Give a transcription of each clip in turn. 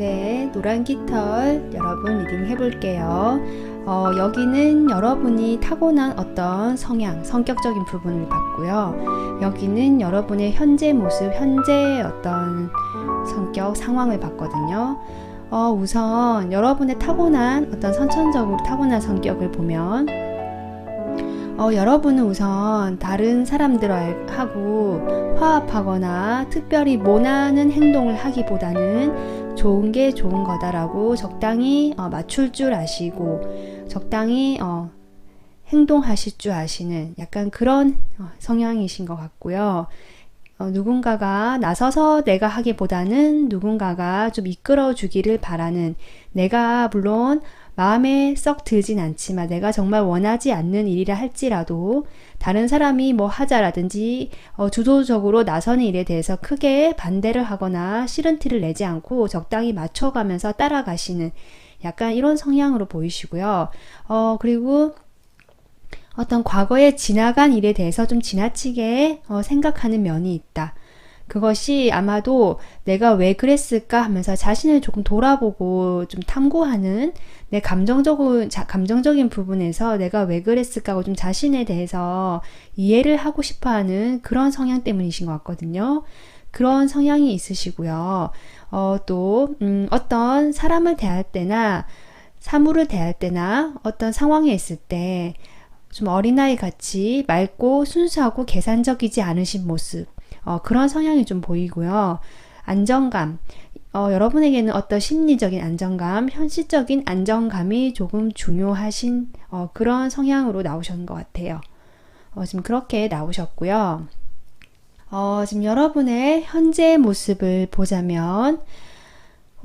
네, 노란 깃털 여러분 리딩 해볼게요. 여기는 여러분이 타고난 어떤 성향, 성격적인 부분을 봤고요. 여기는 여러분의 현재 모습, 현재 어떤 성격, 상황을 봤거든요. 우선 여러분의 타고난 어떤 선천적으로 타고난 성격을 보면 여러분은 우선 다른 사람들하고 화합하거나 특별히 모나는 행동을 하기보다는 좋은 게 좋은 거다라고 적당히 맞출 줄 아시고 적당히 행동하실 줄 아시는 약간 그런 성향이신 것 같고요. 누군가가 나서서 내가 하기보다는 누군가가 좀 이끌어 주기를 바라는, 내가 물론 마음에 썩 들진 않지만 내가 정말 원하지 않는 일이라 할지라도 다른 사람이 뭐 하자라든지 주도적으로 나서는 일에 대해서 크게 반대를 하거나 싫은 티를 내지 않고 적당히 맞춰가면서 따라가시는 약간 이런 성향으로 보이시고요. 그리고 어떤 과거에 지나간 일에 대해서 좀 지나치게 생각하는 면이 있다. 그것이 아마도 내가 왜 그랬을까 하면서 자신을 조금 돌아보고 좀 탐구하는, 내 감정적인 부분에서 내가 왜 그랬을까 하고 좀 자신에 대해서 이해를 하고 싶어하는 그런 성향 때문이신 것 같거든요. 그런 성향이 있으시고요. 또 어떤 사람을 대할 때나 사물을 대할 때나 어떤 상황에 있을 때 좀 어린아이 같이 맑고 순수하고 계산적이지 않으신 모습, 그런 성향이 좀 보이고요. 안정감, 여러분에게는 어떤 심리적인 안정감, 현실적인 안정감이 조금 중요하신 그런 성향으로 나오셨는 것 같아요. 지금 그렇게 나오셨고요. 지금 여러분의 현재 모습을 보자면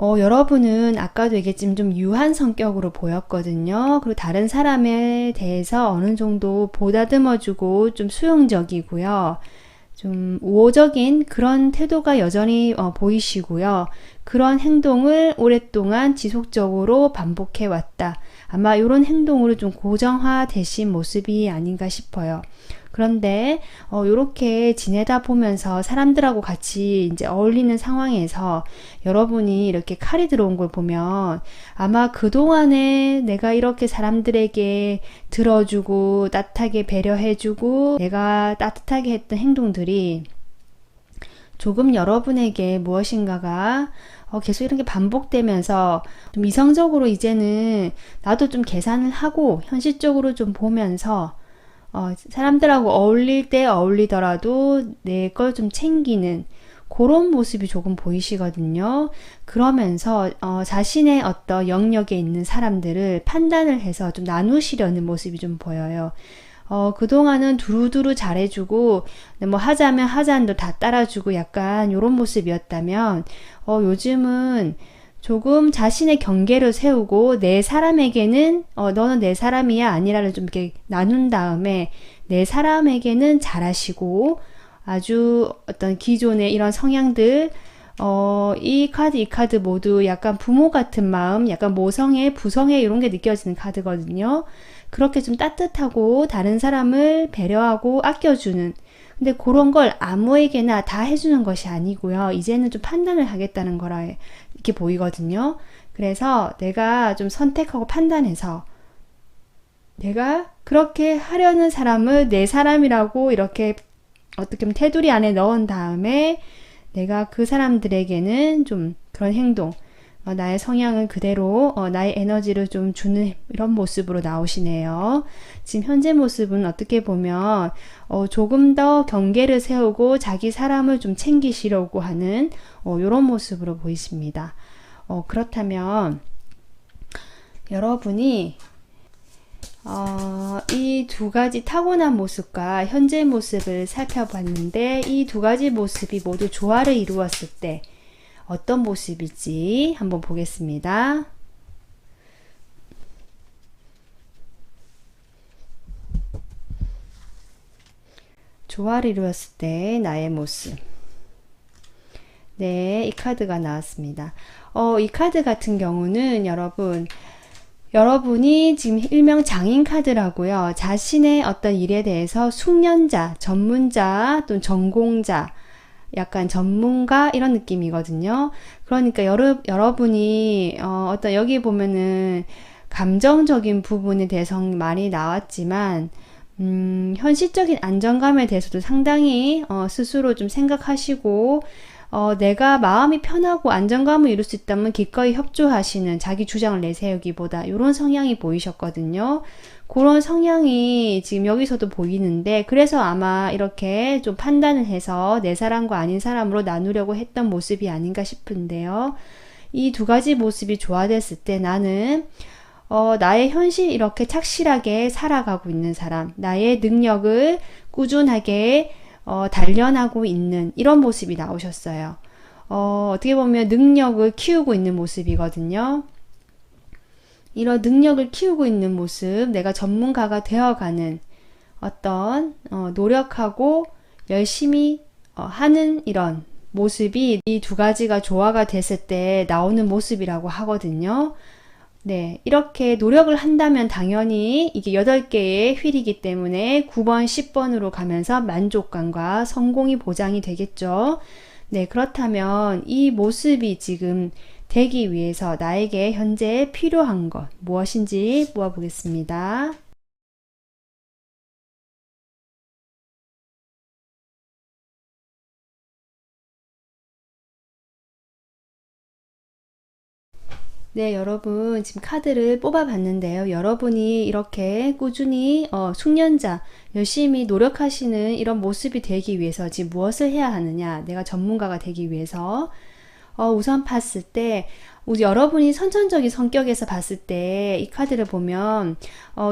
여러분은 아까도 얘기했지만 좀 유한 성격으로 보였거든요. 그리고 다른 사람에 대해서 어느 정도 보다듬어주고 좀 수용적이고요. 좀 우호적인 그런 태도가 여전히 보이시고요. 그런 행동을 오랫동안 지속적으로 반복해 왔다. 아마 이런 행동으로 좀 고정화되신 모습이 아닌가 싶어요. 그런데 이렇게 지내다 보면서 사람들하고 같이 이제 어울리는 상황에서 여러분이 이렇게 칼이 들어온 걸 보면 아마 그동안에 내가 이렇게 사람들에게 들어주고 따뜻하게 배려해주고 내가 따뜻하게 했던 행동들이 조금 여러분에게 무엇인가가 계속 이런 게 반복되면서 좀 이성적으로 이제는 나도 좀 계산을 하고 현실적으로 좀 보면서 사람들하고 어울릴 때 어울리더라도 내 걸 좀 챙기는 그런 모습이 조금 보이시거든요. 그러면서 자신의 어떤 영역에 있는 사람들을 판단을 해서 좀 나누시려는 모습이 좀 보여요. 그동안은 두루두루 잘해주고 뭐 하자면 하자는도 다 따라주고 약간 이런 모습이었다면 요즘은 조금 자신의 경계를 세우고 내 사람에게는 너는 내 사람이야 아니라를 좀 이렇게 나눈 다음에 내 사람에게는 잘하시고 아주 어떤 기존의 이런 성향들 이 카드 모두 약간 부모 같은 마음, 약간 모성애, 부성애 이런 게 느껴지는 카드거든요. 그렇게 좀 따뜻하고 다른 사람을 배려하고 아껴주는, 근데 그런 걸 아무에게나 다 해주는 것이 아니고요. 이제는 좀 판단을 하겠다는 거라 이렇게 보이거든요. 그래서 내가 좀 선택하고 판단해서 내가 그렇게 하려는 사람을 내 사람이라고 이렇게 어떻게 보면 테두리 안에 넣은 다음에 내가 그 사람들에게는 좀 그런 행동, 나의 성향을 그대로 나의 에너지를 좀 주는 이런 모습으로 나오시네요. 지금 현재 모습은 어떻게 보면 조금 더 경계를 세우고 자기 사람을 좀 챙기시려고 하는 이런 모습으로 보이십니다. 그렇다면 여러분이 이 두 가지 타고난 모습과 현재 모습을 살펴봤는데 이 두 가지 모습이 모두 조화를 이루었을 때 어떤 모습일지 한번 보겠습니다. 조화를 이루었을 때 나의 모습. 네, 이 카드가 나왔습니다. 이 카드 같은 경우는 여러분이 지금 일명 장인 카드라고요. 자신의 어떤 일에 대해서 숙련자, 전문자 또는 전공자, 약간 전문가 이런 느낌이거든요. 그러니까 여러분이 어떤 여기 보면은 감정적인 부분에 대해서 많이 나왔지만 현실적인 안정감에 대해서도 상당히 스스로 좀 생각하시고 내가 마음이 편하고 안정감을 이룰 수 있다면 기꺼이 협조하시는, 자기 주장을 내세우기보다 이런 성향이 보이셨거든요. 그런 성향이 지금 여기서도 보이는데, 그래서 아마 이렇게 좀 판단을 해서 내 사람과 아닌 사람으로 나누려고 했던 모습이 아닌가 싶은데요. 이 두 가지 모습이 조화됐을 때 나는 나의 현실 이렇게 착실하게 살아가고 있는 사람, 나의 능력을 꾸준하게 단련하고 있는 이런 모습이 나오셨어요. 어떻게 보면 능력을 키우고 있는 모습이거든요. 이런 능력을 키우고 있는 모습, 내가 전문가가 되어가는 어떤 노력하고 열심히 하는 이런 모습이 이 두 가지가 조화가 됐을 때 나오는 모습이라고 하거든요. 네, 이렇게 노력을 한다면 당연히 이게 8개의 휠이기 때문에 9번, 10번으로 가면서 만족감과 성공이 보장이 되겠죠. 네, 그렇다면 이 모습이 지금 되기 위해서 나에게 현재 필요한 것 무엇인지 모아보겠습니다. 네, 여러분 지금 카드를 뽑아봤는데요. 여러분이 이렇게 꾸준히 숙련자, 열심히 노력하시는 이런 모습이 되기 위해서 지금 무엇을 해야 하느냐, 내가 전문가가 되기 위해서 우선 봤을 때 우리 여러분이 선천적인 성격에서 봤을 때 이 카드를 보면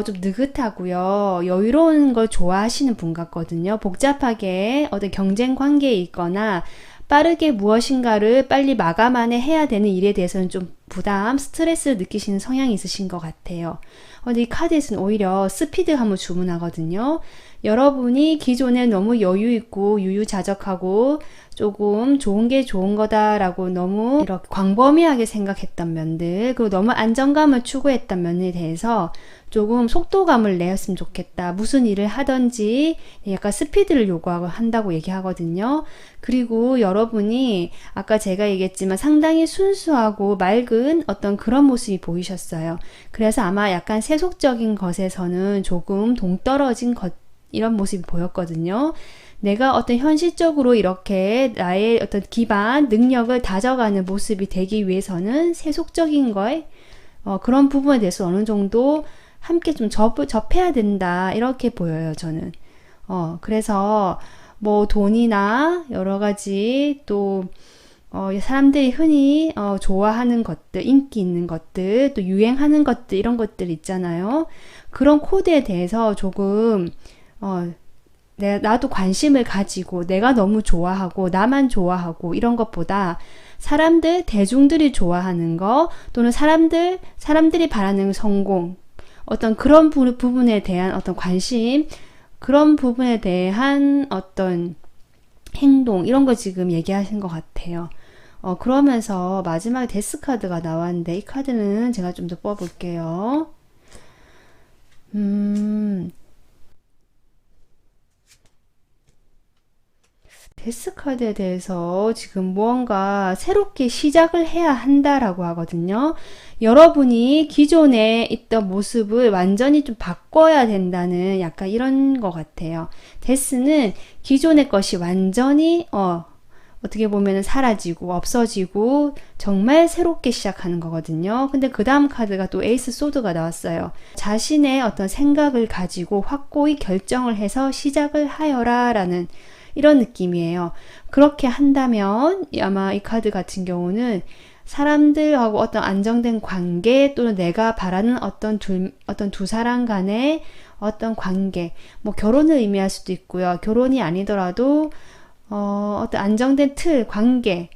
좀 느긋하고요, 여유로운 걸 좋아하시는 분 같거든요. 복잡하게 어떤 경쟁 관계에 있거나 빠르게 무엇인가를 빨리 마감 안에 해야 되는 일에 대해서는 좀 부담, 스트레스를 느끼시는 성향이 있으신 것 같아요. 근데 이 카드에서는 오히려 스피드함을 주문하거든요. 여러분이 기존에 너무 여유 있고 유유자적하고 조금 좋은 게 좋은 거다라고 너무 이렇게 광범위하게 생각했던 면들, 그리고 너무 안정감을 추구했던 면에 대해서 조금 속도감을 내었으면 좋겠다. 무슨 일을 하든지 약간 스피드를 요구한다고 얘기하거든요. 그리고 여러분이 아까 제가 얘기했지만 상당히 순수하고 맑은 어떤 그런 모습이 보이셨어요. 그래서 아마 약간 세속적인 것에서는 조금 동떨어진 것, 이런 모습이 보였거든요. 내가 어떤 현실적으로 이렇게 나의 어떤 기반, 능력을 다져가는 모습이 되기 위해서는 세속적인 거에 그런 부분에 대해서 어느 정도 함께 좀 접해야 된다, 이렇게 보여요, 저는. 그래서 뭐 돈이나 여러 가지 또 사람들이 흔히 좋아하는 것들, 인기 있는 것들, 또 유행하는 것들, 이런 것들 있잖아요. 그런 코드에 대해서 조금 나도 관심을 가지고 내가 너무 좋아하고 나만 좋아하고 이런 것보다 사람들, 대중들이 좋아하는 거, 또는 사람들이 바라는 성공, 어떤 그런 부분에 대한 어떤 관심, 그런 부분에 대한 어떤 행동, 이런 거 지금 얘기하신 것 같아요. 그러면서 마지막에 데스 카드가 나왔는데, 이 카드는 제가 좀 더 뽑아볼게요. 데스 카드에 대해서 지금 무언가 새롭게 시작을 해야 한다라고 하거든요. 여러분이 기존에 있던 모습을 완전히 좀 바꿔야 된다는 약간 이런 것 같아요. 데스는 기존의 것이 완전히 어떻게 보면 사라지고 없어지고 정말 새롭게 시작하는 거거든요. 근데 그 다음 카드가 또 에이스 소드가 나왔어요. 자신의 어떤 생각을 가지고 확고히 결정을 해서 시작을 하여라 라는 이런 느낌이에요. 그렇게 한다면 아마 이 카드 같은 경우는 사람들하고 어떤 안정된 관계, 또는 내가 바라는 어떤 두 사람 간의 어떤 관계, 뭐 결혼을 의미할 수도 있고요. 결혼이 아니더라도 어떤 안정된 틀, 관계,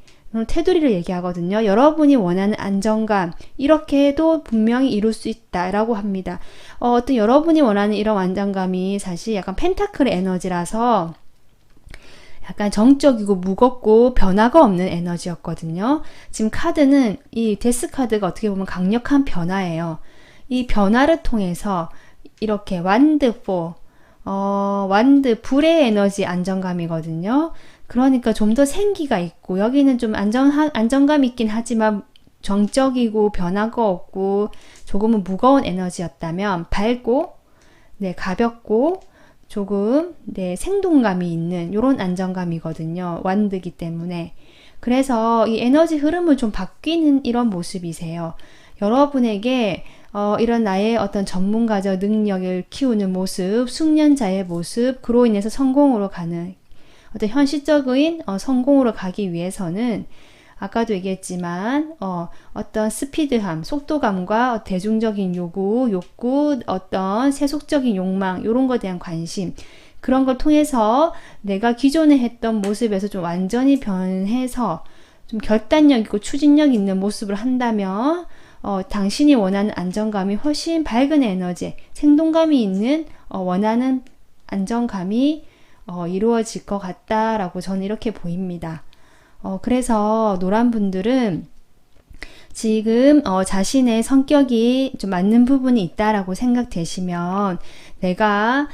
테두리를 얘기하거든요. 여러분이 원하는 안정감, 이렇게 해도 분명히 이룰 수 있다라고 합니다. 어떤 여러분이 원하는 이런 안정감이 사실 약간 펜타클의 에너지라서 약간 정적이고 무겁고 변화가 없는 에너지였거든요. 지금 카드는 이 데스 카드가 어떻게 보면 강력한 변화예요. 이 변화를 통해서 이렇게 완드 불의 에너지 안정감이거든요. 그러니까 좀 더 생기가 있고, 여기는 좀 안정감 있긴 하지만 정적이고 변화가 없고 조금은 무거운 에너지였다면, 밝고 네, 가볍고 조금 네, 생동감이 있는 이런 안정감이거든요. 완드기 때문에. 그래서 이 에너지 흐름을 좀 바뀌는 이런 모습이세요. 여러분에게 이런 나의 어떤 전문가적 능력을 키우는 모습, 숙련자의 모습, 그로 인해서 성공으로 가는 어떤 현실적인 성공으로 가기 위해서는 아까도 얘기했지만 어떤 스피드함, 속도감과 대중적인 욕구, 어떤 세속적인 욕망, 이런 것에 대한 관심, 그런 걸 통해서 내가 기존에 했던 모습에서 좀 완전히 변해서 좀 결단력 있고 추진력 있는 모습을 한다면 당신이 원하는 안정감이 훨씬 밝은 에너지, 생동감이 있는 원하는 안정감이 이루어질 것 같다라고 저는 이렇게 보입니다. 그래서 노란 분들은 지금 자신의 성격이 좀 맞는 부분이 있다라고 생각되시면 내가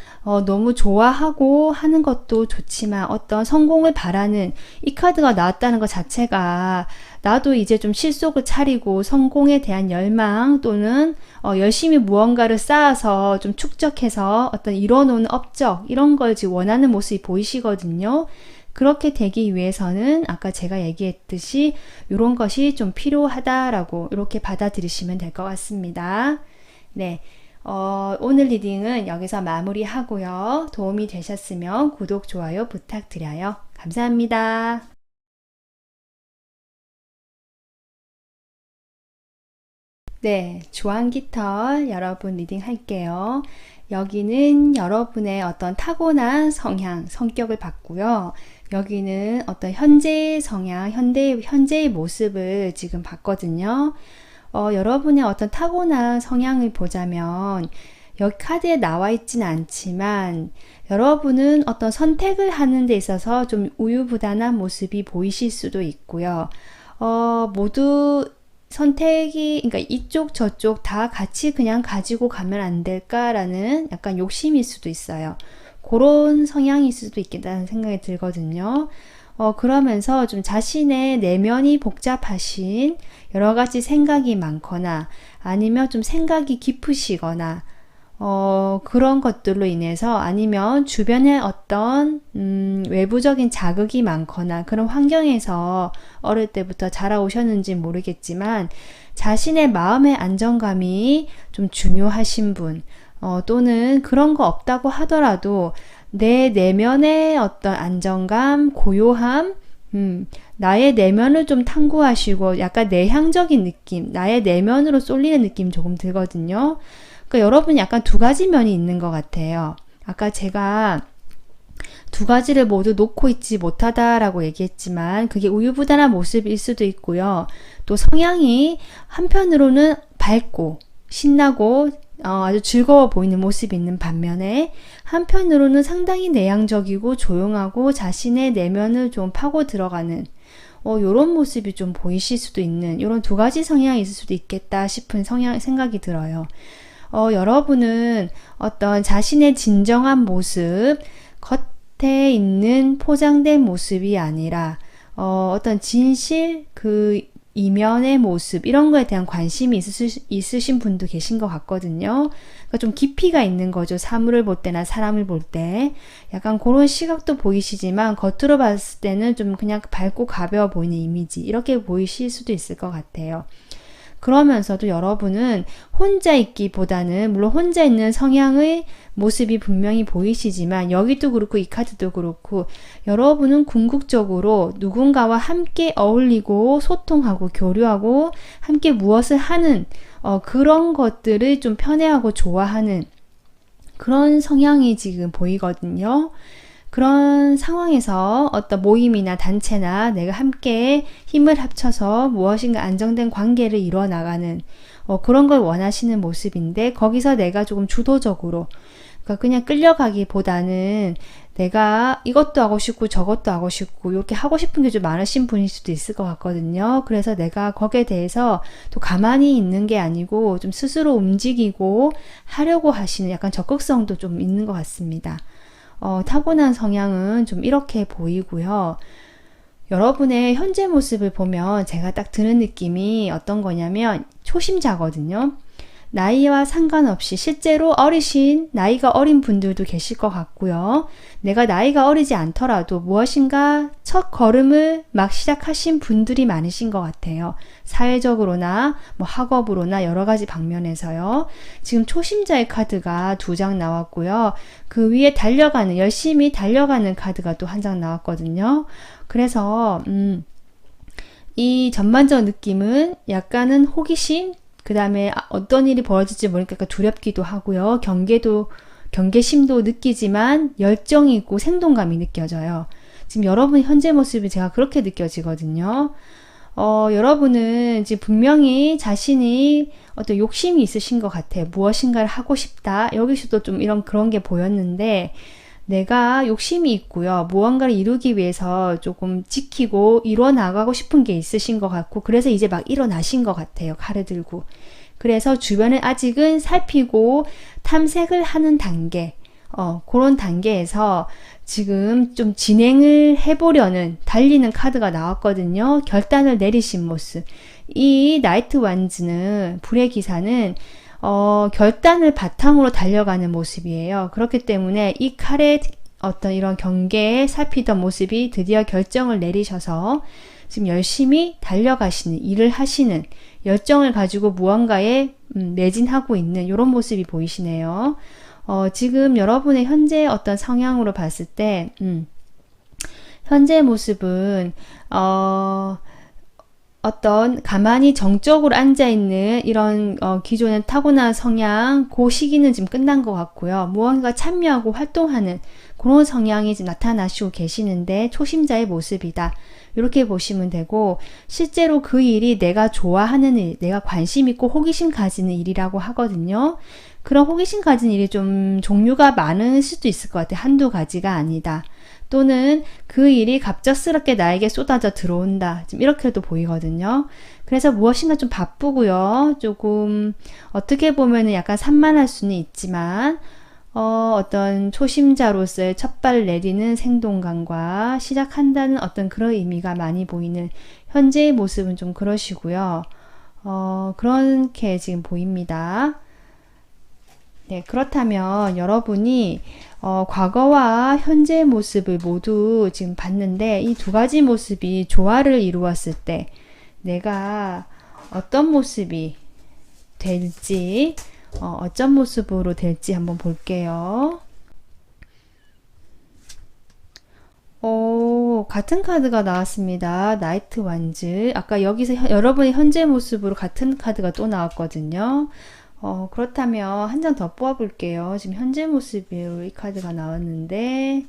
너무 좋아하고 하는 것도 좋지만 어떤 성공을 바라는 이 카드가 나왔다는 것 자체가 나도 이제 좀 실속을 차리고 성공에 대한 열망 또는 열심히 무언가를 쌓아서 좀 축적해서 어떤 이뤄놓은 업적 이런 걸 지금 원하는 모습이 보이시거든요. 그렇게 되기 위해서는 아까 제가 얘기했듯이 이런 것이 좀 필요하다라고 이렇게 받아들이시면 될 것 같습니다. 네, 오늘 리딩은 여기서 마무리하고요. 도움이 되셨으면 구독, 좋아요 부탁드려요. 감사합니다. 네, 주황깃털 여러분 리딩 할게요. 여기는 여러분의 어떤 타고난 성향, 성격을 봤고요. 여기는 어떤 현재의 성향, 현재의 모습을 지금 봤거든요. 여러분의 어떤 타고난 성향을 보자면 여기 카드에 나와 있지는 않지만 여러분은 어떤 선택을 하는 데 있어서 좀 우유부단한 모습이 보이실 수도 있고요. 모두 선택이, 그러니까 이쪽 저쪽 다 같이 그냥 가지고 가면 안 될까라는 약간 욕심일 수도 있어요. 그런 성향일 수도 있겠다는 생각이 들거든요. 그러면서 좀 자신의 내면이 복잡하신 여러 가지 생각이 많거나 아니면 좀 생각이 깊으시거나 그런 것들로 인해서 아니면 주변에 어떤 외부적인 자극이 많거나 그런 환경에서 어릴 때부터 자라오셨는지 모르겠지만 자신의 마음의 안정감이 좀 중요하신 분 또는 그런 거 없다고 하더라도 내 내면의 어떤 안정감, 고요함, 나의 내면을 좀 탐구하시고 약간 내향적인 느낌, 나의 내면으로 쏠리는 느낌 조금 들거든요. 그러니까 여러분 약간 두 가지 면이 있는 것 같아요. 아까 제가 두 가지를 모두 놓고 있지 못하다라고 얘기했지만 그게 우유부단한 모습일 수도 있고요. 또 성향이 한편으로는 밝고 신나고 아주 즐거워 보이는 모습이 있는 반면에 한편으로는 상당히 내향적이고 조용하고 자신의 내면을 좀 파고 들어가는 요런 모습이 좀 보이실 수도 있는 요런 두 가지 성향이 있을 수도 있겠다 싶은 생각이 들어요. 여러분은 어떤 자신의 진정한 모습, 겉에 있는 포장된 모습이 아니라 어떤 진실, 그 이면의 모습 이런 거에 대한 관심이 있으신 분도 계신 것 같거든요. 그러니까 좀 깊이가 있는 거죠. 사물을 볼 때나 사람을 볼 때 약간 그런 시각도 보이시지만 겉으로 봤을 때는 좀 그냥 밝고 가벼워 보이는 이미지 이렇게 보이실 수도 있을 것 같아요. 그러면서도 여러분은 혼자 있기보다는 물론 혼자 있는 성향의 모습이 분명히 보이시지만 여기도 그렇고 이 카드도 그렇고 여러분은 궁극적으로 누군가와 함께 어울리고 소통하고 교류하고 함께 무엇을 하는 그런 것들을 좀 편애하고 좋아하는 그런 성향이 지금 보이거든요. 그런 상황에서 어떤 모임이나 단체나 내가 함께 힘을 합쳐서 무엇인가 안정된 관계를 이루어 나가는 그런 걸 원하시는 모습인데 거기서 내가 조금 주도적으로 그러니까 그냥 끌려가기보다는 내가 이것도 하고 싶고 저것도 하고 싶고 이렇게 하고 싶은 게 좀 많으신 분일 수도 있을 것 같거든요. 그래서 내가 거기에 대해서 또 가만히 있는 게 아니고 좀 스스로 움직이고 하려고 하시는 약간 적극성도 좀 있는 것 같습니다. 타고난 성향은 좀 이렇게 보이고요. 여러분의 현재 모습을 보면 제가 딱 드는 느낌이 어떤 거냐면 초심자거든요. 나이와 상관없이 실제로 나이가 어린 분들도 계실 것 같고요. 내가 나이가 어리지 않더라도 무엇인가 첫 걸음을 막 시작하신 분들이 많으신 것 같아요. 사회적으로나 뭐 학업으로나 여러 가지 방면에서요. 지금 초심자의 카드가 2장 나왔고요. 그 위에 열심히 달려가는 카드가 또 1장 나왔거든요. 그래서 이 전반적 느낌은 약간은 호기심, 그 다음에 어떤 일이 벌어질지 모르니까 두렵기도 하고요. 경계심도 느끼지만 열정이 있고 생동감이 느껴져요. 지금 여러분 현재 모습이 제가 그렇게 느껴지거든요. 여러분은 지금 분명히 자신이 어떤 욕심이 있으신 것 같아요. 무엇인가를 하고 싶다. 여기서도 좀 그런 게 보였는데, 내가 욕심이 있고요. 무언가를 이루기 위해서 조금 지키고 이뤄 나가고 싶은 게 있으신 것 같고, 그래서 이제 막 일어나신 것 같아요. 칼을 들고. 그래서 주변을 아직은 살피고 탐색을 하는 단계, 그런 단계에서 지금 좀 진행을 해보려는, 달리는 카드가 나왔거든요. 결단을 내리신 모습. 이 나이트 완즈는, 불의 기사는 결단을 바탕으로 달려가는 모습이에요. 그렇기 때문에 이 칼의 어떤 이런 경계에 살피던 모습이 드디어 결정을 내리셔서 지금 열심히 달려가시는, 일을 하시는, 열정을 가지고 무언가에 매진하고 있는 이런 모습이 보이시네요. 지금 여러분의 현재 어떤 성향으로 봤을 때 현재 모습은 어떤 가만히 정적으로 앉아있는 이런 기존의 타고난 성향, 그 시기는 지금 끝난 것 같고요. 무언가 참여하고 활동하는 그런 성향이 지금 나타나시고 계시는데 초심자의 모습이다. 이렇게 보시면 되고, 실제로 그 일이 내가 좋아하는 일, 내가 관심 있고 호기심 가지는 일이라고 하거든요. 그런 호기심 가진 일이 좀 종류가 많을 수도 있을 것 같아요. 한두 가지가 아니다. 또는 그 일이 갑작스럽게 나에게 쏟아져 들어온다. 지금 이렇게도 보이거든요. 그래서 무엇인가 좀 바쁘고요. 조금 어떻게 보면은 약간 산만할 수는 있지만 어떤 초심자로서의 첫발을 내디는 생동감과 시작한다는 어떤 그런 의미가 많이 보이는 현재의 모습은 좀 그러시고요. 그렇게 지금 보입니다. 네, 그렇다면 여러분이 과거와 현재의 모습을 모두 지금 봤는데, 이 2가지 모습이 조화를 이루었을 때 내가 어떤 모습이 될지, 어떤 모습으로 될지 한번 볼게요. 같은 카드가 나왔습니다. 나이트 완즈. 아까 여기서 여러분의 현재 모습으로 같은 카드가 또 나왔거든요. 그렇다면 한 장 더 뽑아볼게요. 지금 현재 모습으로 이 카드가 나왔는데,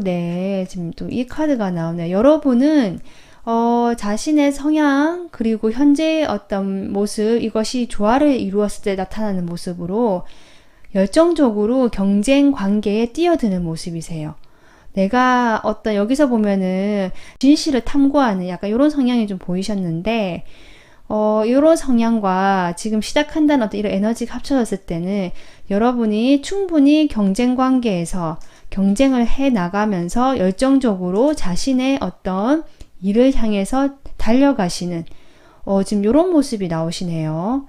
네. 지금 또 이 카드가 나오네요. 여러분은, 자신의 성향, 그리고 현재의 어떤 모습, 이것이 조화를 이루었을 때 나타나는 모습으로 열정적으로 경쟁 관계에 뛰어드는 모습이세요. 내가 여기서 보면은 진실을 탐구하는 약간 이런 성향이 좀 보이셨는데, 이런 성향과 지금 시작한다는 어떤 이런 에너지가 합쳐졌을 때는 여러분이 충분히 경쟁 관계에서 경쟁을 해 나가면서 열정적으로 자신의 어떤 일을 향해서 달려가시는 지금 이런 모습이 나오시네요.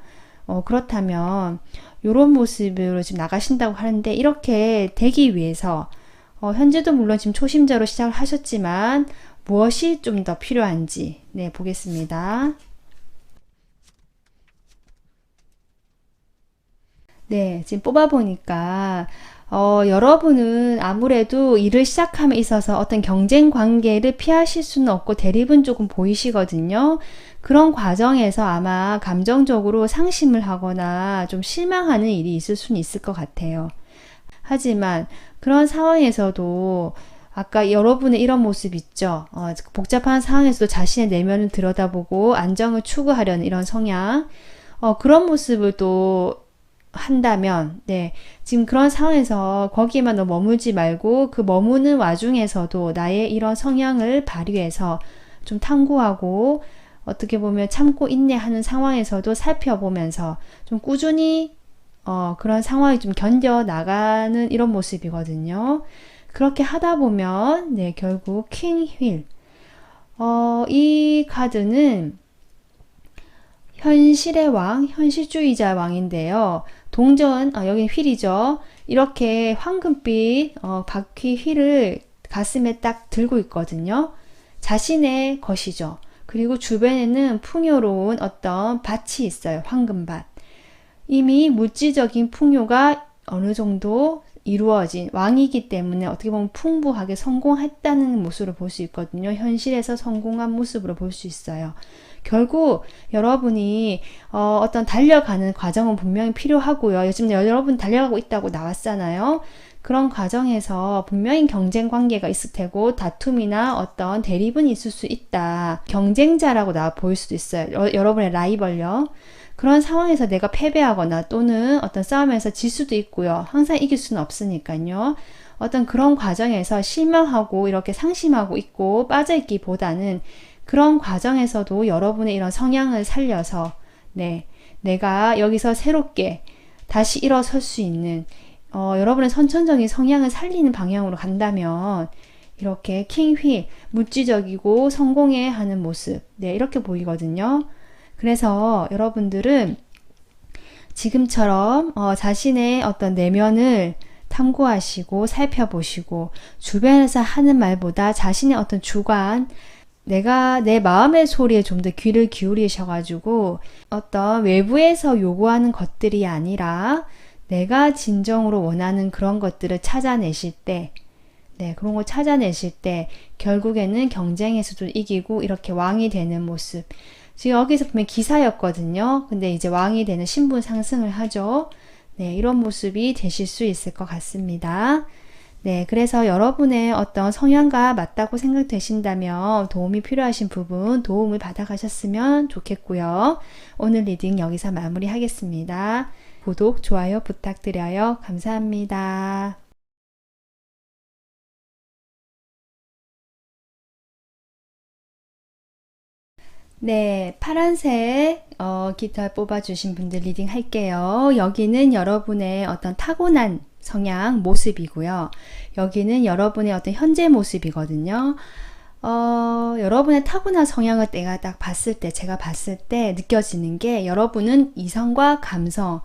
그렇다면 이런 모습으로 지금 나가신다고 하는데, 이렇게 되기 위해서 현재도 물론 지금 초심자로 시작을 하셨지만 무엇이 좀 더 필요한지 보겠습니다. 네, 지금 뽑아보니까 여러분은 아무래도 일을 시작함에 있어서 어떤 경쟁 관계를 피하실 수는 없고 대립은 조금 보이시거든요. 그런 과정에서 아마 감정적으로 상심을 하거나 좀 실망하는 일이 있을 수는 있을 것 같아요. 하지만 그런 상황에서도 아까 여러분의 이런 모습 있죠. 복잡한 상황에서도 자신의 내면을 들여다보고 안정을 추구하려는 이런 성향, 그런 모습을 또 한다면, 지금 그런 상황에서 거기에만 너무 머물지 말고 그 머무는 와중에서도 나의 이런 성향을 발휘해서 좀 탐구하고, 어떻게 보면 참고 인내하는 상황에서도 살펴보면서 좀 꾸준히 그런 상황이 좀 견뎌 나가는 이런 모습이거든요. 그렇게 하다 보면 네, 결국 킹 휠. 이 카드는 현실의 왕, 현실주의자 왕인데요. 동전, 여기 휠이죠. 이렇게 황금빛 바퀴 휠을 가슴에 딱 들고 있거든요. 자신의 것이죠. 그리고 주변에는 풍요로운 어떤 밭이 있어요. 황금밭. 이미 물질적인 풍요가 어느 정도 이루어진 왕이기 때문에 어떻게 보면 풍부하게 성공했다는 모습으로 볼 수 있거든요. 현실에서 성공한 모습으로 볼 수 있어요. 결국 여러분이 어떤 달려가는 과정은 분명히 필요하고요. 요즘 여러분 달려가고 있다고 나왔잖아요. 그런 과정에서 분명히 경쟁 관계가 있을 테고 다툼이나 어떤 대립은 있을 수 있다. 경쟁자라고 나와 보일 수도 있어요. 여러분의 라이벌요. 그런 상황에서 내가 패배하거나 또는 어떤 싸움에서 질 수도 있고요. 항상 이길 수는 없으니까요. 어떤 그런 과정에서 실망하고 이렇게 상심하고 있고 빠져있기보다는 그런 과정에서도 여러분의 이런 성향을 살려서 네, 내가 여기서 새롭게 다시 일어설 수 있는 여러분의 선천적인 성향을 살리는 방향으로 간다면 이렇게 킹휠, 물질적이고 성공해 하는 모습 네, 이렇게 보이거든요. 그래서 여러분들은 지금처럼 자신의 어떤 내면을 탐구하시고 살펴보시고 주변에서 하는 말보다 자신의 어떤 주관 내가 내 마음의 소리에 좀 더 귀를 기울이셔가지고 어떤 외부에서 요구하는 것들이 아니라 내가 진정으로 원하는 그런 것들을 찾아내실 때 네, 그런 거 찾아내실 때 결국에는 경쟁에서도 이기고 이렇게 왕이 되는 모습. 지금 여기서 보면 기사였거든요. 근데 이제 왕이 되는 신분 상승을 하죠. 네, 이런 모습이 되실 수 있을 것 같습니다. 네, 그래서 여러분의 어떤 성향과 맞다고 생각되신다면 도움이 필요하신 부분 도움을 받아가셨으면 좋겠고요. 오늘 리딩 여기서 마무리하겠습니다. 구독, 좋아요 부탁드려요. 감사합니다. 네, 파란색 깃털 뽑아주신 분들 리딩 할게요. 여기는 여러분의 어떤 타고난 성향 모습이고요. 여기는 여러분의 어떤 현재 모습이거든요. 여러분의 타고난 성향을 내가 딱 봤을 때, 제가 봤을 때 느껴지는 게 여러분은 이성과 감성,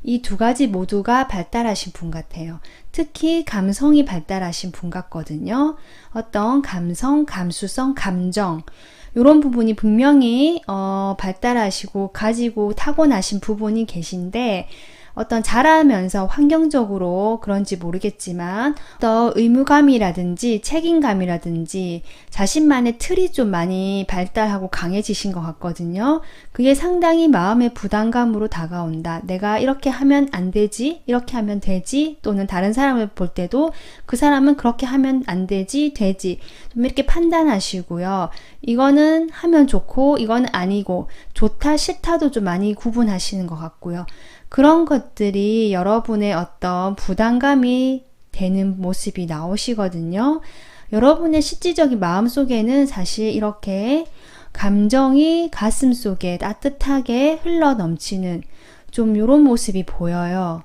이 두 가지 모두가 발달하신 분 같아요. 특히 감성이 발달하신 분 같거든요. 어떤 감성, 감수성, 감정 이런 부분이 분명히 발달하시고 가지고 타고나신 부분이 계신데 어떤 자라면서 환경적으로 그런지 모르겠지만 어떤 의무감이라든지 책임감이라든지 자신만의 틀이 좀 많이 발달하고 강해지신 것 같거든요. 그게 상당히 마음의 부담감으로 다가온다. 내가 이렇게 하면 안 되지, 이렇게 하면 되지, 또는 다른 사람을 볼 때도 그 사람은 그렇게 하면 안 되지, 되지. 좀 이렇게 판단하시고요. 이거는 하면 좋고 이거는 아니고 좋다, 싫다도 좀 많이 구분하시는 것 같고요. 그런 것들이 여러분의 어떤 부담감이 되는 모습이 나오시거든요. 여러분의 실질적인 마음속에는 사실 이렇게 감정이 가슴속에 따뜻하게 흘러 넘치는 좀 이런 모습이 보여요.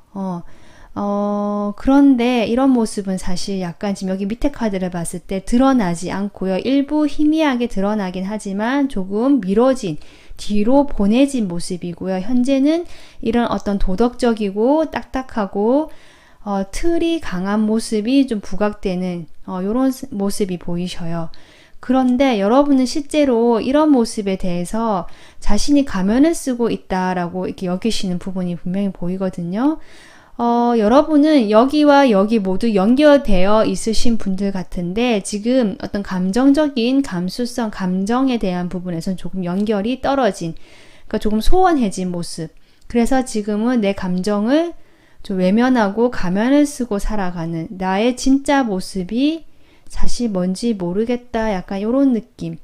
그런데 이런 모습은 사실 약간 지금 여기 밑에 카드를 봤을 때 드러나지 않고요. 일부 희미하게 드러나긴 하지만 조금 미뤄진 뒤로 보내진 모습이고요. 현재는 이런 어떤 도덕적이고 딱딱하고 틀이 강한 모습이 좀 부각되는 이런 모습이 보이셔요. 그런데 여러분은 실제로 이런 모습에 대해서 자신이 가면을 쓰고 있다라고 이렇게 여기시는 부분이 분명히 보이거든요. 여러분은 여기와 여기 모두 연결되어 있으신 분들 같은데 지금 어떤 감정적인 감수성, 감정에 대한 부분에선 조금 연결이 떨어진, 그러니까 조금 소원해진 모습. 그래서 지금은 내 감정을 좀 외면하고 가면을 쓰고 살아가는 나의 진짜 모습이 사실 뭔지 모르겠다. 약간 이런 느낌.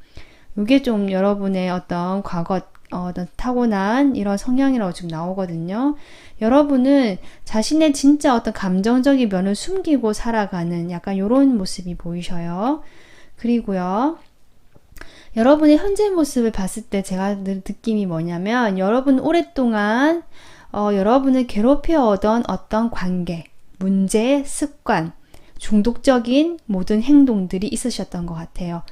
이게 좀 여러분의 어떤 과거 어떤 타고난 이런 성향이라고 지금 나오거든요. 여러분은 자신의 진짜 어떤 감정적인 면을 숨기고 살아가는 약간 이런 모습이 보이셔요. 그리고요. 여러분의 현재 모습을 봤을 때 제가 늘 느낌이 뭐냐면 여러분 오랫동안 여러분을 괴롭혀오던 어떤 관계, 문제, 습관, 중독적인 모든 행동들이 있으셨던 것 같아요.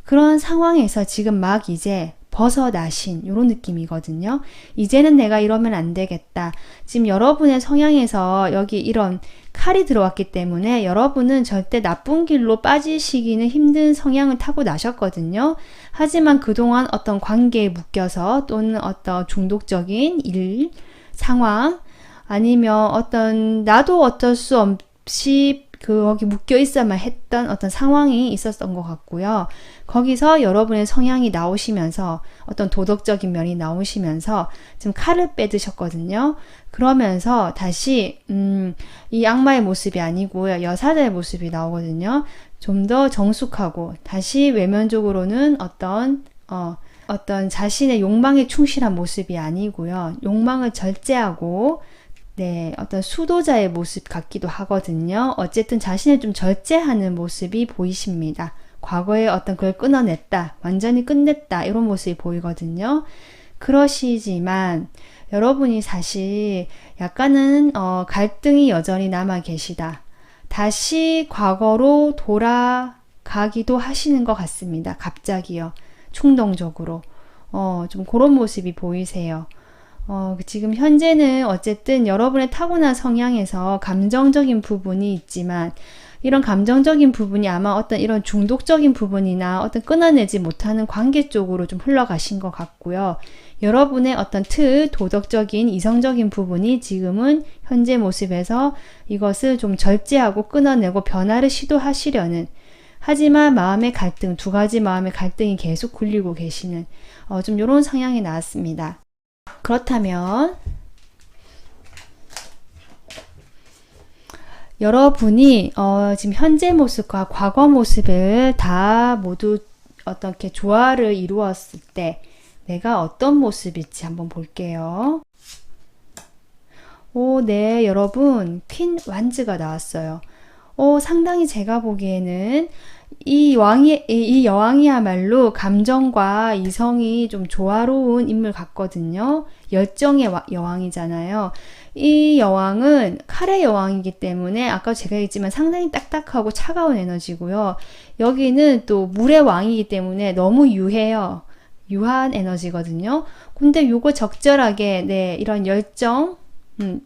그런 상황에서 지금 막 이제 벗어나신 이런 느낌이거든요. 이제는 내가 이러면 안 되겠다. 지금 여러분의 성향에서 여기 이런 칼이 들어왔기 때문에 여러분은 절대 나쁜 길로 빠지시기는 힘든 성향을 타고 나셨거든요. 하지만 그동안 어떤 관계에 묶여서 또는 어떤 중독적인 일, 상황, 아니면 어떤 나도 어쩔 수 없이 거기 묶여 있어야만 했던 어떤 상황이 있었던 것 같고요. 거기서 여러분의 성향이 나오시면서 어떤 도덕적인 면이 나오시면서 지금 칼을 빼드셨거든요. 그러면서 다시 이 악마의 모습이 아니고요. 여사자의 모습이 나오거든요. 좀 더 정숙하고 다시 외면적으로는 어떤 자신의 욕망에 충실한 모습이 아니고요. 욕망을 절제하고 네, 어떤 수도자의 모습 같기도 하거든요. 어쨌든 자신을 좀 절제하는 모습이 보이십니다. 과거에 어떤 걸 끊어냈다, 완전히 끝냈다, 이런 모습이 보이거든요. 그러시지만 여러분이 사실 약간은 갈등이 여전히 남아 계시다. 다시 과거로 돌아가기도 하시는 것 같습니다. 갑자기요. 충동적으로. 좀 그런 모습이 보이세요. 지금 현재는 어쨌든 여러분의 타고난 성향에서 감정적인 부분이 있지만 이런 감정적인 부분이 아마 어떤 이런 중독적인 부분이나 어떤 끊어내지 못하는 관계 쪽으로 좀 흘러가신 것 같고요. 여러분의 어떤 도덕적인 이성적인 부분이 지금은 현재 모습에서 이것을 좀 절제하고 끊어내고 변화를 시도하시려는, 하지만 마음의 갈등, 두 가지 마음의 갈등이 계속 굴리고 계시는 좀 이런 성향이 나왔습니다. 그렇다면 여러분이 지금 현재 모습과 과거 모습을 다 모두 어떻게 조화를 이루었을 때 내가 어떤 모습일지 한번 볼게요. 네, 여러분, 퀸 완즈가 나왔어요. 상당히 제가 보기에는 이 여왕이야말로 감정과 이성이 좀 조화로운 인물 같거든요. 열정의 여왕이잖아요. 이 여왕은 칼의 여왕이기 때문에 아까 제가 얘기했지만 상당히 딱딱하고 차가운 에너지고요. 여기는 또 물의 왕이기 때문에 너무 유해요. 유한 에너지거든요. 근데 요거 적절하게 이런 열정,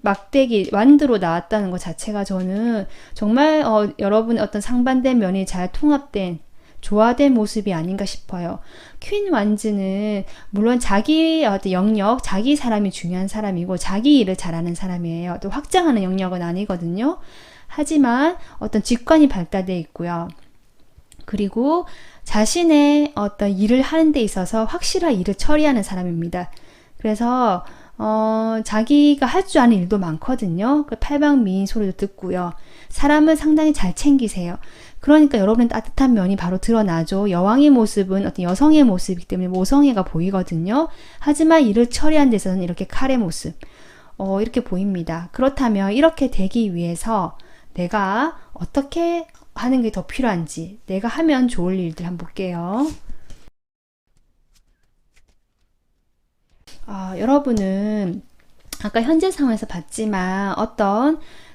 막대기 완드로 나왔다는 것 자체가 저는 정말 여러분의 어떤 상반된 면이 잘 통합된 조화된 모습이 아닌가 싶어요. 퀸 완즈는 물론 자기 어떤 영역, 자기 사람이 중요한 사람이고 자기 일을 잘하는 사람이에요. 또 확장하는 영역은 아니거든요. 하지만 어떤 직관이 발달되어 있고요. 그리고 자신의 어떤 일을 하는 데 있어서 확실한 일을 처리하는 사람입니다. 그래서 자기가 할 줄 아는 일도 많거든요. 팔방미인 소리도 듣고요. 사람을 상당히 잘 챙기세요. 그러니까 여러분의 따뜻한 면이 바로 드러나죠. 여왕의 모습은 어떤 여성의 모습이기 때문에 모성애가 보이거든요. 하지만 일을 처리하는 데서는 이렇게 칼의 모습, 이렇게 보입니다. 그렇다면 이렇게 되기 위해서 내가 어떻게 하는 게 더 필요한지, 내가 하면 좋을 일들 한번 볼게요. 여러분은 아까 현재 상황에서 봤지만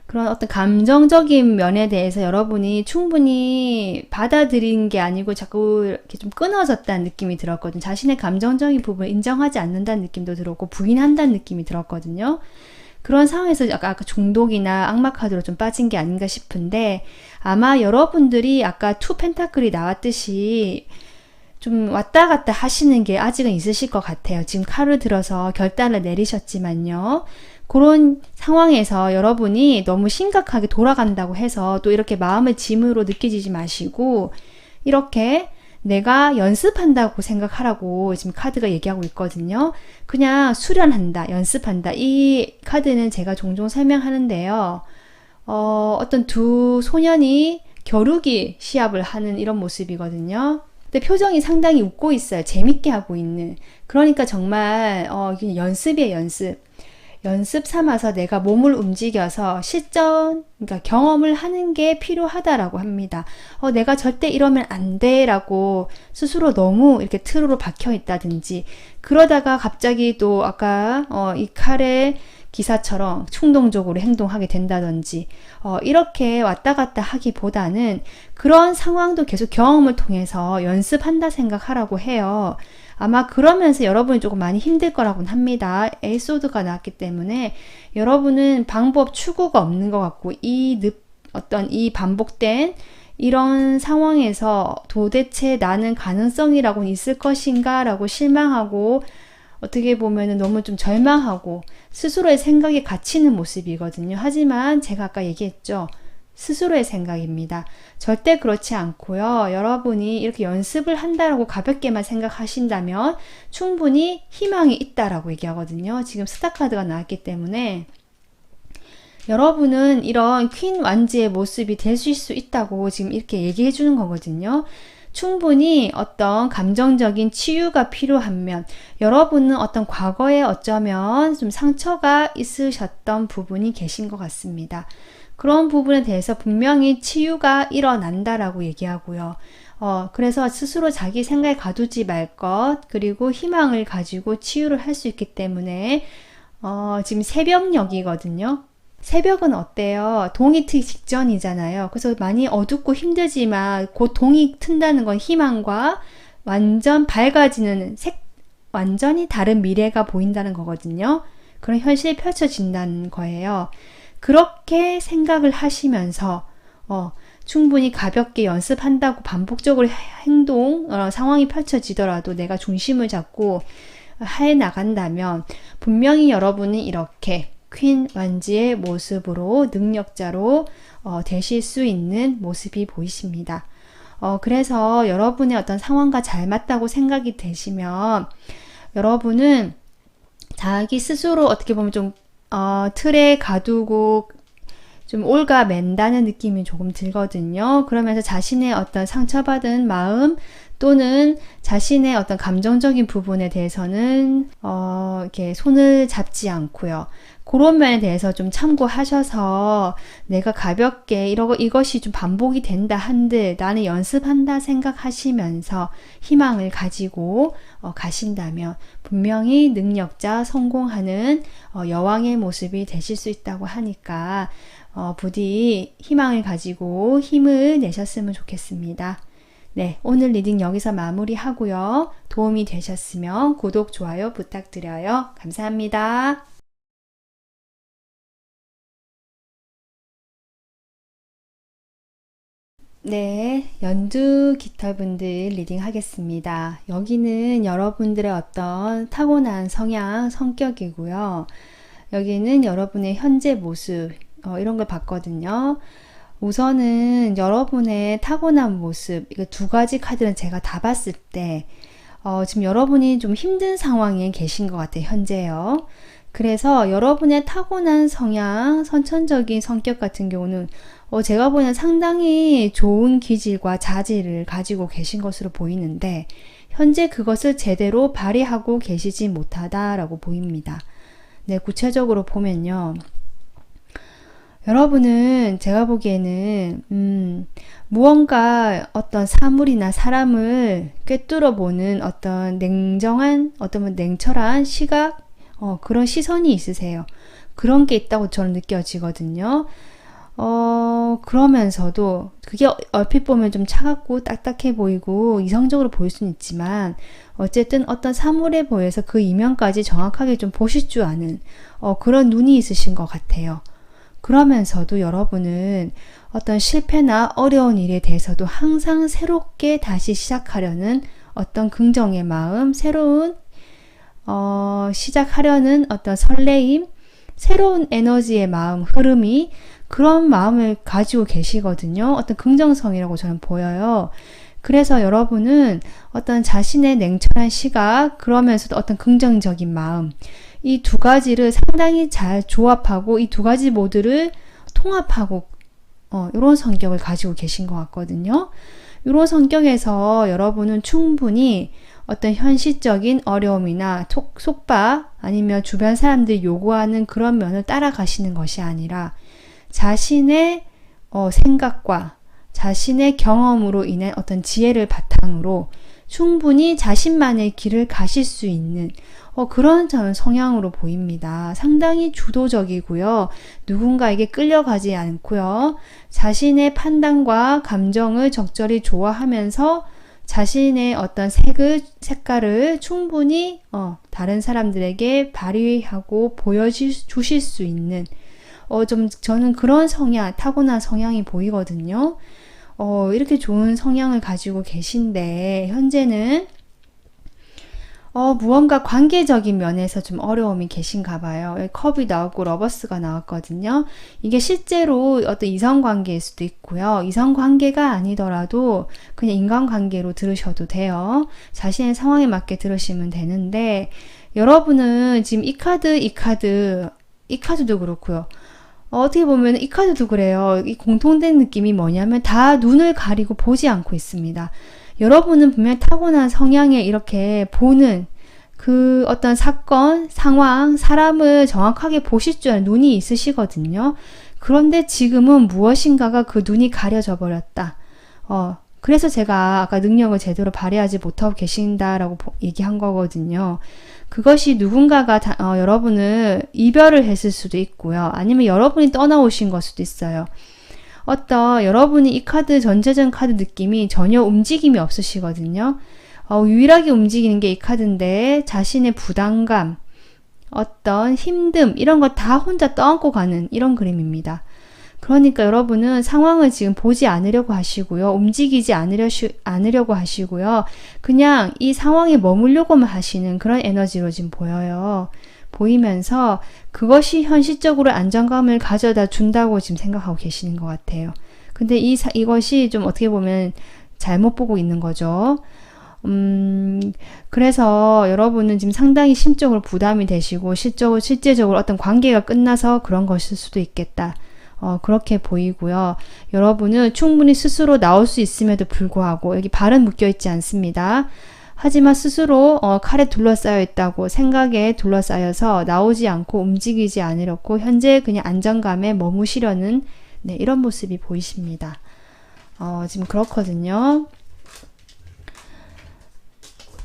그런 어떤 감정적인 면에 대해서 여러분이 충분히 받아들인 게 아니고 자꾸 이렇게 좀 끊어졌다는 느낌이 들었거든요. 자신의 감정적인 부분을 인정하지 않는다는 느낌도 들었고 부인한다는 느낌이 들었거든요. 그런 상황에서 아까 중독이나 악마 카드로 좀 빠진 게 아닌가 싶은데, 아마 여러분들이 아까 투 펜타클이 나왔듯이 좀 왔다 갔다 하시는 게 아직은 있으실 것 같아요. 지금 칼을 들어서 결단을 내리셨지만요. 그런 상황에서 여러분이 너무 심각하게 돌아간다고 해서 또 이렇게 마음을 짐으로 느끼지 마시고, 이렇게 내가 연습한다고 생각하라고 지금 카드가 얘기하고 있거든요. 그냥 수련한다, 연습한다. 이 카드는 제가 종종 설명하는데요. 어떤 두 소년이 겨루기 시합을 하는 이런 모습이거든요. 근데 표정이 상당히 웃고 있어요. 재밌게 하고 있는. 그러니까 정말 연습이에요, 연습. 연습 삼아서 내가 몸을 움직여서 그러니까 경험을 하는 게 필요하다라고 합니다. 내가 절대 이러면 안 돼 라고 스스로 너무 이렇게 틀으로 박혀 있다든지, 그러다가 갑자기 또 아까 이 칼의 기사처럼 충동적으로 행동하게 된다든지 이렇게 왔다 갔다 하기보다는 그런 상황도 계속 경험을 통해서 연습한다 생각하라고 해요. 아마 그러면서 여러분이 조금 많이 힘들 거라고는 합니다. 에피소드가 나왔기 때문에 여러분은 방법 추구가 없는 것 같고 이 반복된 이런 상황에서 도대체 나는 가능성이라고는 있을 것인가 라고 실망하고 어떻게 보면은 너무 좀 절망하고 스스로의 생각에 갇히는 모습이거든요. 하지만 제가 아까 얘기했죠. 스스로의 생각입니다. 절대 그렇지 않고요. 여러분이 이렇게 연습을 한다라고 가볍게만 생각하신다면 충분히 희망이 있다라고 얘기하거든요. 지금 스타 카드가 나왔기 때문에 여러분은 이런 퀸 완지의 모습이 되실 수 있다고 지금 이렇게 얘기해 주는 거거든요. 충분히 어떤 감정적인 치유가 필요하면 여러분은 어떤 과거에 어쩌면 좀 상처가 있으셨던 부분이 계신 것 같습니다. 그런 부분에 대해서 분명히 치유가 일어난다라고 얘기하고요. 그래서 스스로 자기 생각에 가두지 말 것, 그리고 희망을 가지고 치유를 할 수 있기 때문에 지금 새벽녘이거든요. 새벽은 어때요? 동이 트기 직전이잖아요. 그래서 많이 어둡고 힘들지만 곧 동이 튼다는 건 희망과 완전 밝아지는 완전히 다른 미래가 보인다는 거거든요. 그런 현실이 펼쳐진다는 거예요. 그렇게 생각을 하시면서 충분히 가볍게 연습한다고 반복적으로 상황이 펼쳐지더라도 내가 중심을 잡고 해 나간다면 분명히 여러분은 이렇게 퀸 완지의 모습으로 능력자로 되실 수 있는 모습이 보이십니다. 그래서 여러분의 어떤 상황과 잘 맞다고 생각이 되시면 여러분은 자기 스스로 어떻게 보면 좀 틀에 가두고 좀 올가맨다는 느낌이 조금 들거든요. 그러면서 자신의 어떤 상처받은 마음 또는 자신의 어떤 감정적인 부분에 대해서는 이렇게 손을 잡지 않고요. 그런 면에 대해서 좀 참고하셔서 내가 가볍게 이것이 좀 반복이 된다 한들 나는 연습한다 생각하시면서 희망을 가지고 가신다면 분명히 능력자 성공하는 여왕의 모습이 되실 수 있다고 하니까 부디 희망을 가지고 힘을 내셨으면 좋겠습니다. 네, 오늘 리딩 여기서 마무리하고요. 도움이 되셨으면 구독, 좋아요 부탁드려요. 감사합니다. 네, 연두 깃털분들 리딩 하겠습니다. 여기는 여러분들의 어떤 타고난 성향, 성격이고요. 여기는 여러분의 현재 모습, 이런 걸 봤거든요. 우선은 여러분의 타고난 모습, 이거 두 가지 카드는 제가 다 봤을 때, 지금 여러분이 좀 힘든 상황에 계신 것 같아요, 현재요. 그래서 여러분의 타고난 성향, 선천적인 성격 같은 경우는 제가 보기에는 상당히 좋은 기질과 자질을 가지고 계신 것으로 보이는데 현재 그것을 제대로 발휘하고 계시지 못하다라고 보입니다. 네, 구체적으로 보면요. 여러분은 제가 보기에는 무언가 어떤 사물이나 사람을 꿰뚫어 보는 어떤 냉철한 시각, 그런 시선이 있으세요. 그런 게 있다고 저는 느껴지거든요. 그러면서도 그게 얼핏 보면 좀 차갑고 딱딱해 보이고 이성적으로 보일 수는 있지만 어쨌든 어떤 사물에 보여서 그 이면까지 정확하게 좀 보실 줄 아는 그런 눈이 있으신 것 같아요. 그러면서도 여러분은 어떤 실패나 어려운 일에 대해서도 항상 새롭게 다시 시작하려는 어떤 긍정의 마음, 새로운 시작하려는 어떤 설레임, 새로운 에너지의 마음, 흐름이 그런 마음을 가지고 계시거든요. 어떤 긍정성이라고 저는 보여요. 그래서 여러분은 어떤 자신의 냉철한 시각, 그러면서도 어떤 긍정적인 마음, 이 두 가지를 상당히 잘 조합하고 이 두 가지 모두를 통합하고 이런 성격을 가지고 계신 것 같거든요. 이런 성격에서 여러분은 충분히 어떤 현실적인 어려움이나 속박 아니면 주변 사람들이 요구하는 그런 면을 따라가시는 것이 아니라 자신의 생각과 자신의 경험으로 인한 어떤 지혜를 바탕으로 충분히 자신만의 길을 가실 수 있는 그런 저는 성향으로 보입니다. 상당히 주도적이고요. 누군가에게 끌려가지 않고요. 자신의 판단과 감정을 적절히 조화하면서 자신의 어떤 색깔을 충분히 다른 사람들에게 발휘하고 보여주실 수 있는 좀 저는 그런 타고난 성향이 보이거든요. 이렇게 좋은 성향을 가지고 계신데 현재는 무언가 관계적인 면에서 좀 어려움이 계신가 봐요. 컵이 나오고 러버스가 나왔거든요. 이게 실제로 어떤 이성관계일 수도 있고요. 이성관계가 아니더라도 그냥 인간관계로 들으셔도 돼요. 자신의 상황에 맞게 들으시면 되는데 여러분은 지금 이 카드도 그렇고요. 어떻게 보면 이 카드도 그래요. 이 공통된 느낌이 뭐냐면 다 눈을 가리고 보지 않고 있습니다. 여러분은 분명 타고난 성향에 이렇게 보는 그 어떤 사건, 상황, 사람을 정확하게 보실 줄 아는 눈이 있으시거든요. 그런데 지금은 무엇인가가 그 눈이 가려져 버렸다. 그래서 제가 아까 능력을 제대로 발휘하지 못하고 계신다라고 얘기한 거거든요. 그것이 누군가가 여러분을 이별을 했을 수도 있고요. 아니면 여러분이 떠나오신 걸 수도 있어요. 여러분이 이 전체적인 카드 느낌이 전혀 움직임이 없으시거든요. 유일하게 움직이는 게 이 카드인데 자신의 부담감, 어떤 힘듦 이런 거 다 혼자 떠안고 가는 이런 그림입니다. 그러니까 여러분은 상황을 지금 보지 않으려고 하시고요. 움직이지 않으려고 하시고요. 그냥 이 상황에 머물려고만 하시는 그런 에너지로 지금 보이면서 그것이 현실적으로 안정감을 가져다 준다고 지금 생각하고 계시는 것 같아요. 근데 이것이 좀 어떻게 보면 잘못 보고 있는 거죠. 그래서 여러분은 지금 상당히 심적으로 부담이 되시고 실제적으로 어떤 관계가 끝나서 그런 것일 수도 있겠다. 그렇게 보이고요. 여러분은 충분히 스스로 나올 수 있음에도 불구하고 여기 발은 묶여 있지 않습니다. 하지만 스스로 칼에 둘러싸여 있다고 생각에 둘러싸여서 나오지 않고 움직이지 않으려고 현재 그냥 안정감에 머무시려는 이런 모습이 보이십니다. 지금 그렇거든요.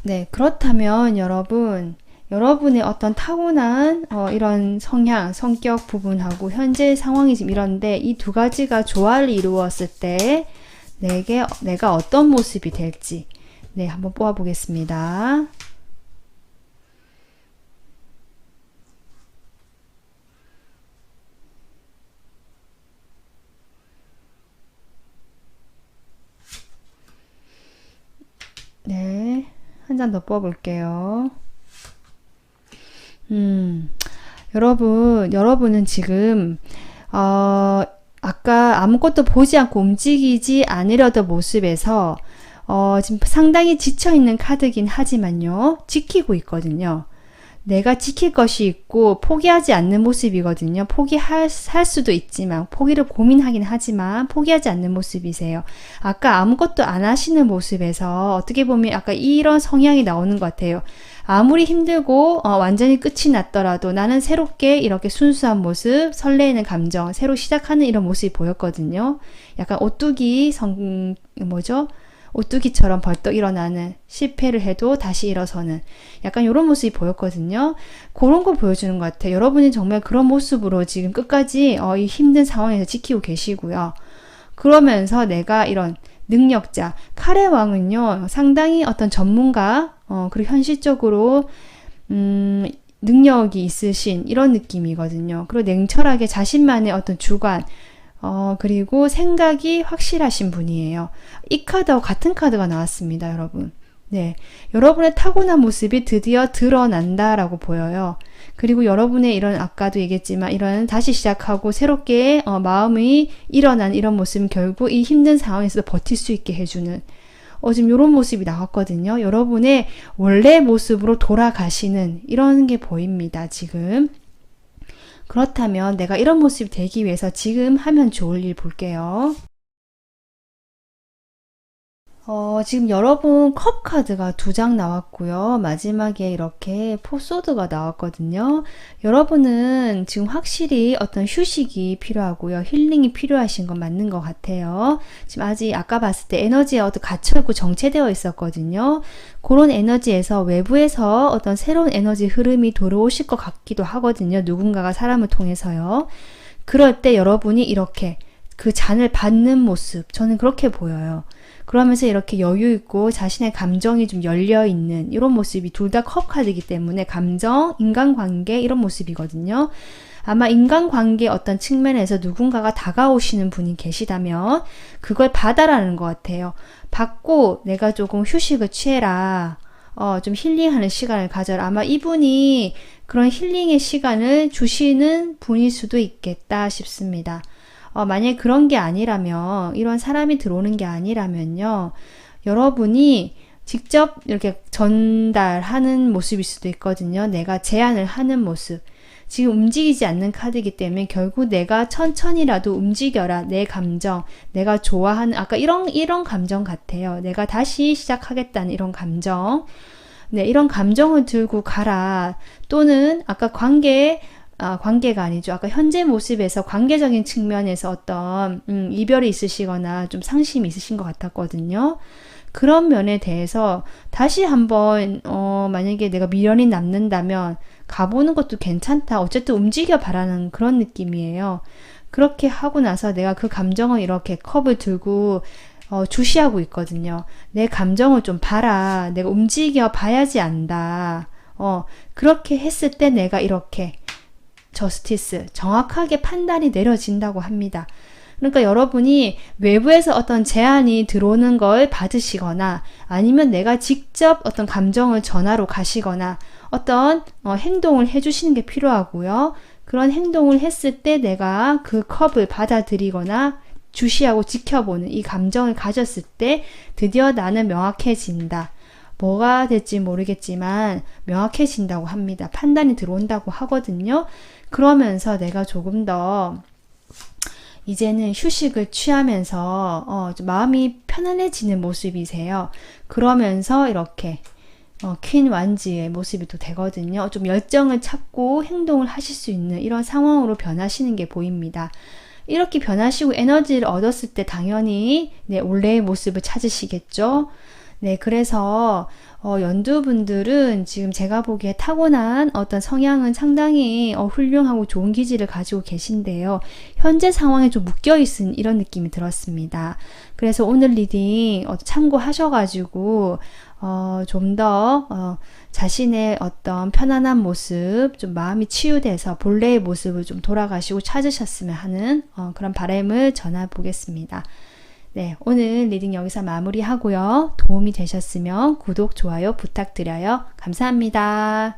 네, 그렇다면 여러분의 어떤 타고난 이런 성격 부분하고 현재 상황이 지금 이런데 이 두 가지가 조화를 이루었을 때 내가 어떤 모습이 될지 한번 뽑아 보겠습니다. 네, 한 장 더 뽑아볼게요. 여러분은 지금 아까 아무것도 보지 않고 움직이지 않으려던 모습에서 지금 상당히 지쳐있는 카드긴 하지만요. 지키고 있거든요. 내가 지킬 것이 있고 포기하지 않는 모습이거든요. 포기할 수도 있지만 포기를 고민하긴 하지만 포기하지 않는 모습이세요. 아까 아무것도 안 하시는 모습에서 어떻게 보면 아까 이런 성향이 나오는 것 같아요. 아무리 힘들고 완전히 끝이 났더라도 나는 새롭게 이렇게 순수한 모습, 설레이는 감정, 새로 시작하는 이런 모습이 보였거든요. 약간 오뚜기처럼 벌떡 일어나는, 실패를 해도 다시 일어서는 약간 이런 모습이 보였거든요. 그런 거 보여주는 것 같아요. 여러분이 정말 그런 모습으로 지금 끝까지 이 힘든 상황에서 지키고 계시고요. 그러면서 내가 이런 능력자, 칼의 왕은요, 상당히 어떤 전문가, 그리고 현실적으로 능력이 있으신 이런 느낌이거든요. 그리고 냉철하게 자신만의 어떤 주관, 그리고 생각이 확실하신 분이에요. 이 카드와 같은 카드가 나왔습니다, 여러분. 네. 여러분의 타고난 모습이 드디어 드러난다라고 보여요. 그리고 여러분의 이런, 아까도 얘기했지만, 이런 다시 시작하고 새롭게 마음이 일어난 이런 모습은 결국 이 힘든 상황에서 버틸 수 있게 해주는, 지금 이런 모습이 나왔거든요. 여러분의 원래 모습으로 돌아가시는 이런 게 보입니다, 지금. 그렇다면 내가 이런 모습이 되기 위해서 지금 하면 좋을 일 볼게요. 지금 여러분 컵 카드가 2장 나왔고요. 마지막에 이렇게 포소드가 나왔거든요. 여러분은 지금 확실히 어떤 휴식이 필요하고요. 힐링이 필요하신 건 맞는 것 같아요. 지금 아직 아까 봤을 때 에너지에 갇혀있고 정체되어 있었거든요. 그런 에너지에서 외부에서 어떤 새로운 에너지 흐름이 들어오실 것 같기도 하거든요. 누군가가 사람을 통해서요. 그럴 때 여러분이 이렇게 그 잔을 받는 모습, 저는 그렇게 보여요. 그러면서 이렇게 여유 있고 자신의 감정이 좀 열려 있는 이런 모습이 둘 다 컵 카드이기 때문에 감정, 인간관계 이런 모습이거든요. 아마 인간관계 어떤 측면에서 누군가가 다가오시는 분이 계시다면 그걸 받아라는 것 같아요. 받고 내가 조금 휴식을 취해라. 좀 힐링하는 시간을 가져라. 아마 이분이 그런 힐링의 시간을 주시는 분일 수도 있겠다 싶습니다. 만약에 그런 게 아니라면, 이런 사람이 들어오는 게 아니라면요, 여러분이 직접 이렇게 전달하는 모습일 수도 있거든요. 내가 제안을 하는 모습. 지금 움직이지 않는 카드이기 때문에 결국 내가 천천히라도 움직여라. 내 감정, 내가 좋아하는, 아까 이런 감정 같아요. 내가 다시 시작하겠다는 이런 감정. 네, 이런 감정을 들고 가라. 또는 아까 관계가 아니죠. 아까 현재 모습에서 관계적인 측면에서 어떤 이별이 있으시거나 좀 상심이 있으신 것 같았거든요. 그런 면에 대해서 다시 한번 만약에 내가 미련이 남는다면 가보는 것도 괜찮다. 어쨌든 움직여 바라는 그런 느낌이에요. 그렇게 하고 나서 내가 그 감정을 이렇게 컵을 들고 주시하고 있거든요. 내 감정을 좀 봐라. 내가 움직여 봐야지 안다. 그렇게 했을 때 내가 이렇게 저스티스, 정확하게 판단이 내려진다고 합니다. 그러니까 여러분이 외부에서 어떤 제안이 들어오는 걸 받으시거나 아니면 내가 직접 어떤 감정을 전하러 가시거나 어떤 행동을 해주시는 게 필요하고요. 그런 행동을 했을 때 내가 그 컵을 받아들이거나 주시하고 지켜보는 이 감정을 가졌을 때 드디어 나는 명확해진다. 뭐가 될지 모르겠지만 명확해진다고 합니다. 판단이 들어온다고 하거든요. 그러면서 내가 조금 더 이제는 휴식을 취하면서 좀 마음이 편안해지는 모습이세요. 그러면서 이렇게 퀸 완지의 모습이 또 되거든요. 좀 열정을 찾고 행동을 하실 수 있는 이런 상황으로 변하시는 게 보입니다. 이렇게 변하시고 에너지를 얻었을 때 당연히 원래의 모습을 찾으시겠죠. 네, 그래서 연두분들은 지금 제가 보기에 타고난 어떤 성향은 상당히 훌륭하고 좋은 기질을 가지고 계신데요. 현재 상황에 좀 묶여있은 이런 느낌이 들었습니다. 그래서 오늘 리딩 참고하셔가지고 좀 더 자신의 어떤 편안한 모습, 좀 마음이 치유돼서 본래의 모습을 좀 돌아가시고 찾으셨으면 하는 그런 바람을 전해보겠습니다. 네, 오늘 리딩 여기서 마무리하고요. 도움이 되셨으면 구독, 좋아요 부탁드려요. 감사합니다.